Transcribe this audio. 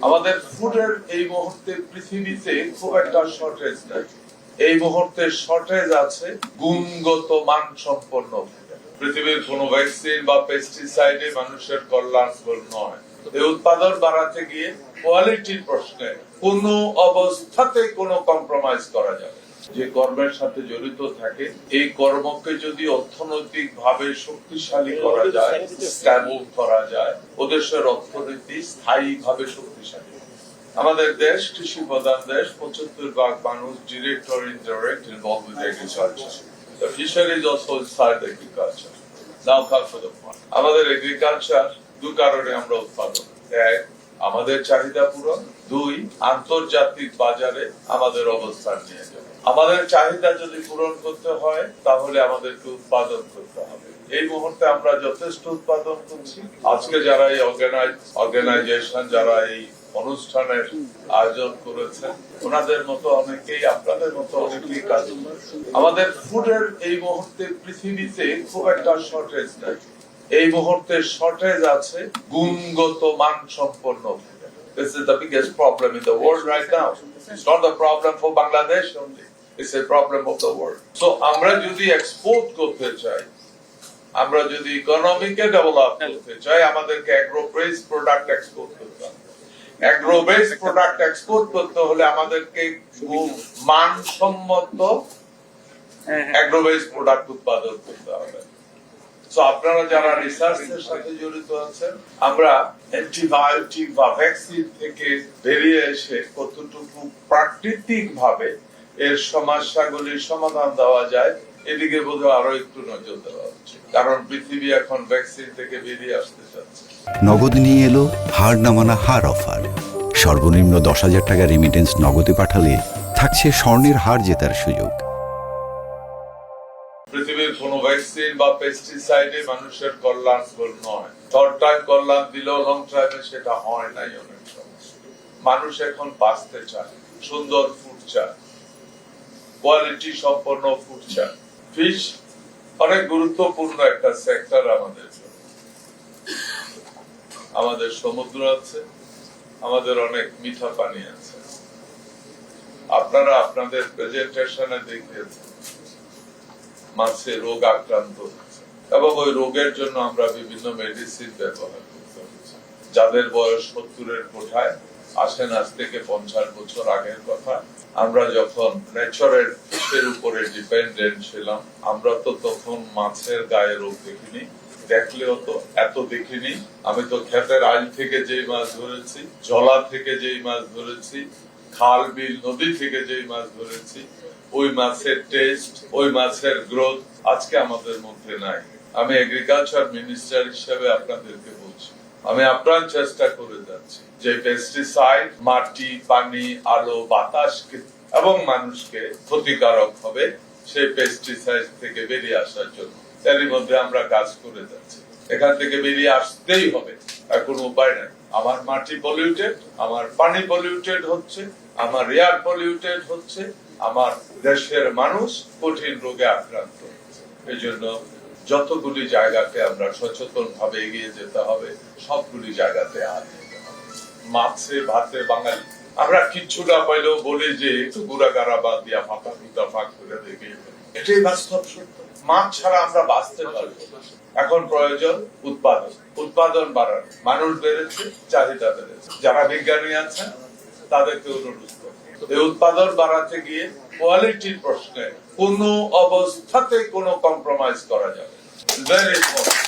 আমাদের ফুডের এই মুহূর্তে পৃথিবীতে খুব একটা শর্টেজ নাই। এই মুহূর্তে শর্টেজ আছে গুণগত মানসম্পন্ন। পৃথিবীর কোন ভ্যাকসিন বা পেস্টিসাইডে মানুষের কল্যাণ নয়। এই উৎপাদন বাড়াতে গিয়ে কোয়ালিটির প্রশ্নে কোন অবস্থাতে কোনো কম্প্রোমাইজ করা যাবে। যে কর্মের সাথে জড়িত থাকে এই কর্মকে যদি অর্থনৈতিক ভাবে শক্তিশালী করা যায়, স্ট্যাবল করা যায়, ও দেশের অর্থনীতি স্থায়ী ভাবে শক্তিশালী। আমাদের দেশ কৃষি প্রধান দেশ, ৭৫% মানুষ direct or indirect involved with agriculture. The fisheries also inside agriculture. Now come for the point. আমাদের এগ্রিকালচার দুই কারণে আমরা উৎপাদন, এক আমাদের চাহিদা পূরণ, দুই আন্তর্জাতিক বাজারে আমাদের অবস্থান নিয়ে যাবে। আমাদের চাহিদা যদি পূরণ করতে হয় তাহলে আমাদেরকে উৎপাদন করতে হবে। এই মুহূর্তে আমরা যথেষ্ট উৎপাদন করছি। আজকে যারা এই অর্গানাইজেশন যারা এই অনুষ্ঠানের আয়োজন করেছেন ওনাদের মতো অনেকেই, আপনাদের মতো অনেকেই কাজ করছে। আমাদের ফুডের এই মুহূর্তে পৃথিবীতে খুব একটা শর্টেজ নাই। এই মুহূর্তে শর্টেজ আছে গুণগত মানসম্পন্ন। This is the biggest problem in the world right now. It's not the problem for Bangladesh only. It's a problem of the world. So আমরা যদি এক্সপোর্ট করতে চাই, আমরা যদি ইকোনমিকে ডেভেলপ করতে চাই, আমাদেরকে অ্যাগ্রো বেসড প্রোডাক্ট এক্সপোর্ট করতে হবে। অ্যাগ্রো বেসড প্রোডাক্ট এক্সপোর্ট করতে হলে আমাদেরকে মানসম্মত অ্যাগ্রো বেসড প্রোডাক্ট উৎপাদন করতে হবে। তো আপনারা যারা রিসার্চের সাথে জড়িত আছেন, আমরা অ্যান্টিবায়োটিক বা ভ্যাকসিন থেকে বেরিয়ে এসে কতটুকু প্রাকৃতিক ভাবে এর সমস্যাগুলির সমাধান দেওয়া যায় এদিকে বোধহয় আরো একটু নজর দেওয়া উচিত, কারণ পৃথিবী এখন ভ্যাকসিন থেকে বেরিয়ে আসতে চাচ্ছে। নগদ নিয়ে এলো হার না মানা হার অফার। সর্বনিম্ন 10,000 টাকা রেমিটেন্স নগদে পাঠালে থাকছে স্বর্ণের হার জেতার সুযোগ। পৃথিবীর কোন ভ্যাকসিন বা পেস্টিসাইডে মানুষের কল্যাণ নয়। শর্ট টাইম কল্যাণ দিলেও লং টাইমে সেটা হয় নাই। অনেক সমস্যা মানুষ এখন বাঁচতে চায়, সুন্দর ফুড চায়, কোয়ালিটি সম্পন্ন ফুড চায়। ফিশ অনেক গুরুত্বপূর্ণ একটা সেক্টর আমাদের জন্য। আমাদের সমুদ্র আছে, আমাদের অনেক মিঠা পানি আছে। আপনারা আপনাদের প্রেজেন্টেশনে দেখিয়েছেন মাছে রোগ আক্রান্ত হচ্ছে এবং ওই রোগের জন্য আমরা বিভিন্ন মেডিসিন ব্যবহার করতে হচ্ছে। যাদের বয়স 70-এর কোঠায় আসেন, আজ থেকে 50 বছর আগের কথা। আমরা যখন নেচারের ফিশের উপরে ডিপেন্ডেন্ট ছিলাম, আমরা তো তখন মাছের গায়ে রোগ দেখিনি, দেখলেও তো এত দেখিনি। আমি তো ক্ষেতের আইল থেকে যেই মাছ ধরেছি, জলা থেকে যেই মাছ ধরেছি, খাল বিল নদী থেকে যেই মাছ ধরেছি, ওই মাছের টেস্ট, ওই মাছের গ্রোথ আজকে আমাদের মধ্যে নাই। আমি এগ্রিকালচার মিনিস্টার হিসেবে আপনাদেরকে বলছি, আমি আপ্রাণ চেষ্টা করে যাচ্ছি যে পেস্টিসাইড মাটি, পানি, আলো, বাতাসকে এবং মানুষকে ক্ষতিকারক হবে সেই পেস্টিসাইড থেকে বেরিয়ে আসার জন্য। এর মধ্যে আমরা কাজ করে যাচ্ছি। এখান থেকে বেরিয়ে আসতেই হবে, আর কোনো উপায় নাই। আমার মাটি পলিউটেড, আমার পানি পলিউটেড হচ্ছে, আমার এয়ার পলিউটেড হচ্ছে, আমার দেশের মানুষ কঠিন রোগে আক্রান্ত হচ্ছে। এই জন্য যতগুলি জায়গাতে আমরা সচেতন ভাবে এগিয়ে যেতে হবে, সবগুলি জায়গাতে হাত দিতে হবে। মাছে ভাতে বাঙালি, আমরা কিচ্ছু না পাইলেও বলি যে একটু গুড়াগাড়া বাদ দিয়া ফাঁকা ফুটা ফাঁক করে দেখে, এটাই বাস্তব সত্য। মাছ ছাড়া আমরা বাঁচতে পারবো। এখন প্রয়োজন উৎপাদন বাড়ানো। মানুষ বেড়েছে, চাহিদা বেড়েছে। যারা বিজ্ঞানী আছেন তাদেরকে অনুরোধ করব, এই উৎপাদন বাড়াতে গিয়ে কোয়ালিটির প্রশ্নে কোন অবস্থাতে কোনো কম্প্রোমাইজ করা যাবে। Very important.